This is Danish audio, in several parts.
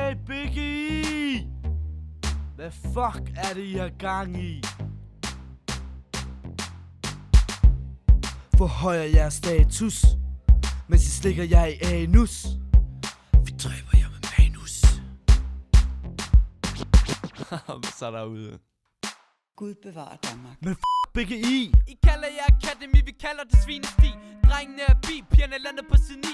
Hey, Biggie! Hvad fuck er det, I har gang i? Forhøjer jeres status, mens I slikker jer i anus. Vi dræber jer med manus. Så er derude. Gud bevarer Danmark. Men Biggie I. I kalder jer akademi, vi kalder det svinesti. Drengene er bi, pigerne lander på side 9.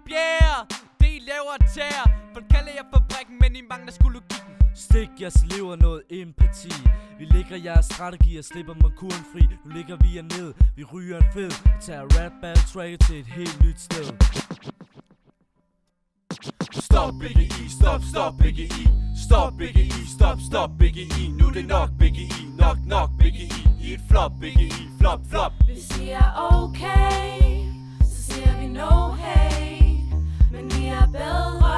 Bjerre, det I laver tæer. Folk kalder jer fabrikken, men I mangler sgu logikken. Stik jeres lever noget empati. Vi lægger jeres strategier, slipper man kuren fri. Nu ligger vi jer ned, vi ryger en fed. Vi tager rap battle tracker til et helt nyt sted. Stop Biggie I, stop Biggie I. Stop Biggie I, stop Biggie I. Nu er det nok Biggie I, nok Biggie I. I et flop Biggie I, flop. Hvis I er okay, så siger vi no hey. Men vi er bedre,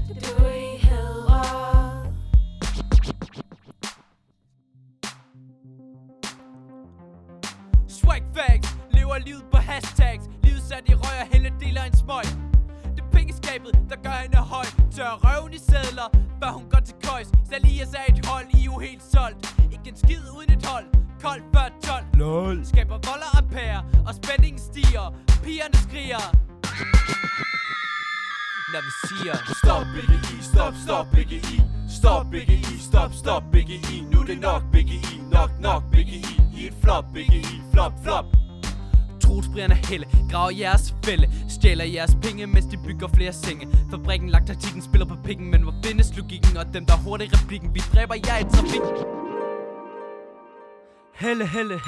det du I hedder. Swag facts, lever livet på hashtags. Livet sat i røg og Helle deler en smøg. Det er pengeskabet, der gør hende høj. Tør røven i sædler, før hun går til køjs. Salias er et hold, I er jo helt solgt. Ikke en skid uden et hold, koldt før 12. LOL. Skaber vold og ampere, og spændingen stiger. Pigerne skriger, når vi siger Stop Biggie I, stop Biggie I. Stop Biggie I, stop Biggie I. Nu er det nok Biggie I, nok Biggie I. I et flop Biggie I, flop. Trosbrigerne helle, graver jeres fælde. Stjæler jeres penge, mens de bygger flere senge. Fabrikken lagt taktikken, spiller på pikken. Men hvor findes logikken, og dem der er hurtigt i replikken? Vi dræber jer i trafik.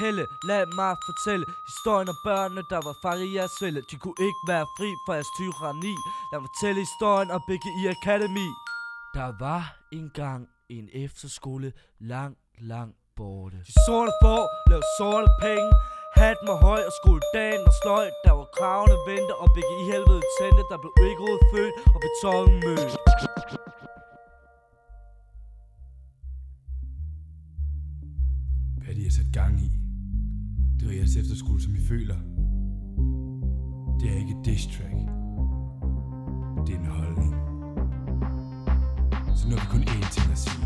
Helle, lad mig fortælle historien om børnene, der var fanget i jeres fælde. De kunne ikke være fri fra jeres tyranni. Lad mig fortælle historien om Biggie I Academy. Der var engang en efterskole langt borte. De sorte får lavede sorte penge. Hatten var høj og skoledagen var sløj. Der var kravene vente og Biggie I helvede tændte. Der blev ikke født og betongen mødt. Hvad de har sat gang i? Det er jeres efterskole, som I føler. Det er ikke et diss track. Det er en holdning. Så nu har vi kun én ting at sige.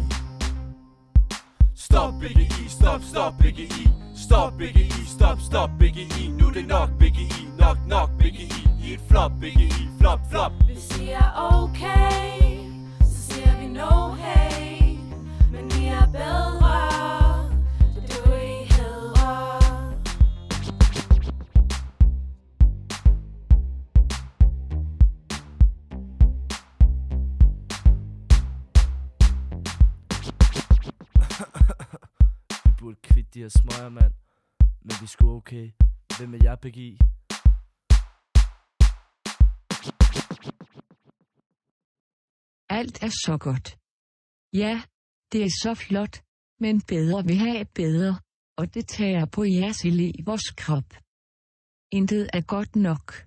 Stop Biggie I, stop Biggie I. Stop Biggie I, stop Biggie I. Nu er det nok Biggie I, nok Biggie I. I et flop Biggie I, flop. Hvis I er okay, så siger vi no hey. Men vi er bedre, det du I hedder. Vi burde kvitte de her smøger, mand. Men vi er sgu okay. Hvem er jeg, Biggie I? Alt er så godt. Ja, det er så flot, men bedre vil have bedre, og det tager på jeres elevers krop. Intet er godt nok.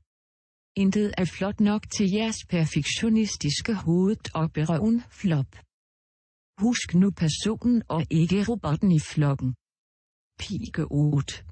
Intet er flot nok til jeres perfektionistiske hoved og berøven flop. Husk nu personen og ikke robotten i flokken. Pikeot.